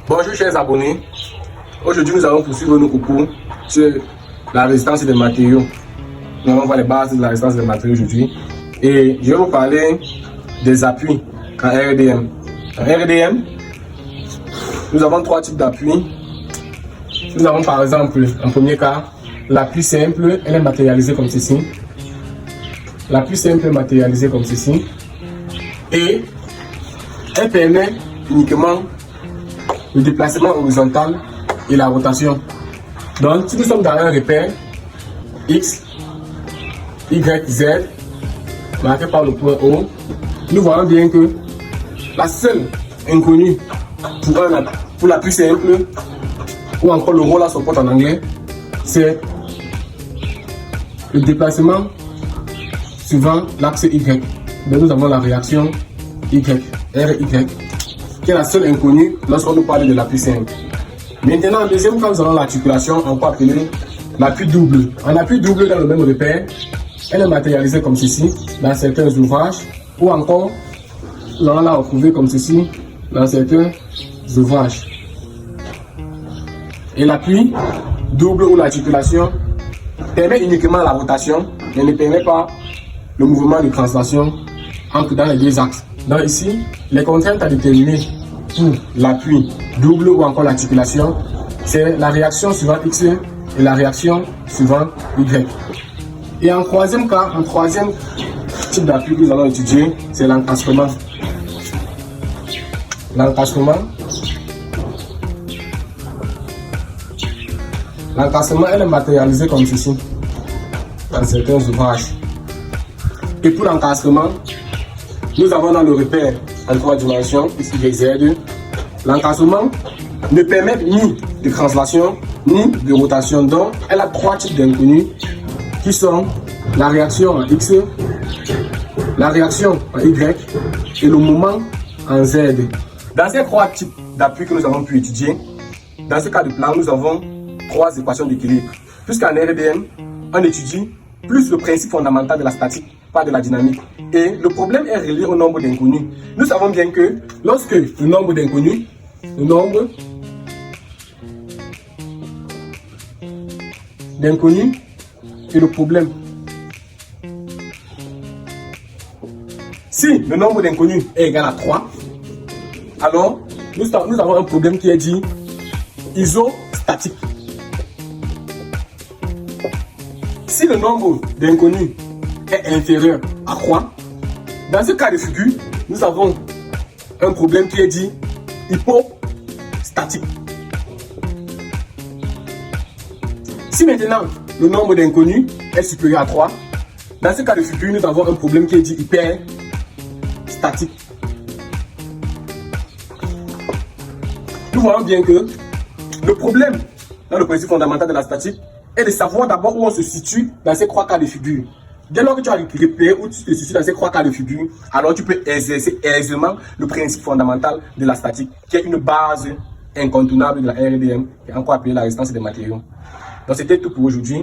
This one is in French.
Bonjour chers abonnés, aujourd'hui nous allons poursuivre nos cours sur la résistance des matériaux. Nous allons voir les bases de la résistance des matériaux aujourd'hui. Et je vais vous parler des appuis en RDM. En RDM, nous avons trois types d'appuis. Nous avons par exemple, en premier cas, l'appui simple, elle est matérialisée comme ceci. L'appui simple est matérialisée comme ceci. Et elle permet uniquement le déplacement horizontal et la rotation. Donc, si nous sommes dans un repère X, Y, Z, marqué par le point O, nous voyons bien que la seule inconnue pour l'appui simple, ou encore le rôle à son porte en anglais, c'est le déplacement suivant l'axe Y. Donc, nous avons la réaction Y, RY, qui est la seule inconnue lorsqu'on nous parle de l'appui simple. Maintenant, en deuxième cas, nous avons l'articulation, on peut appeler l'appui double. En appui double dans le même repère, elle est matérialisée comme ceci dans certains ouvrages, ou encore, nous allons la retrouver comme ceci dans certains ouvrages. Et l'appui double ou l'articulation permet uniquement la rotation, mais ne permet pas le mouvement de translation dans les deux axes. Donc ici, les contraintes à déterminer pour l'appui double ou encore l'articulation, c'est la réaction suivant X et la réaction suivant Y. Et en troisième cas, en troisième type d'appui que nous allons étudier, c'est l'encastrement. L'encastrement, elle est matérialisée comme ceci dans certains ouvrages. Et pour l'encastrement, nous avons dans le repère en trois dimensions, X, Y, Z. L'encastrement ne permet ni de translation, ni de rotation. Donc, elle a trois types d'inconnus qui sont la réaction en X, la réaction en Y et le mouvement en Z. Dans ces trois types d'appui que nous avons pu étudier, dans ce cas de plan, nous avons trois équations d'équilibre. Puisqu'en RDM, on étudie plus le principe fondamental de la statique, pas de la dynamique. Et le problème est relié au nombre d'inconnus. Nous savons bien que lorsque le nombre d'inconnus, est le problème. Si le nombre d'inconnus est égal à 3, alors nous avons un problème qui est dit isostatique. Si le nombre d'inconnus est inférieur à 3, dans ce cas de figure, nous avons un problème qui est dit hypostatique. Si maintenant le nombre d'inconnus est supérieur à 3, dans ce cas de figure, nous avons un problème qui est dit hyperstatique. Nous voyons bien que le problème dans le principe fondamental de la statique est de savoir d'abord où on se situe dans ces trois cas de figure. Dès lors que tu as repéré où tu te situes dans ces trois cas de figure, alors tu peux exercer aisément le principe fondamental de la statique, qui est une base incontournable de la RDM, et encore appelée la résistance des matériaux. Donc c'était tout pour aujourd'hui.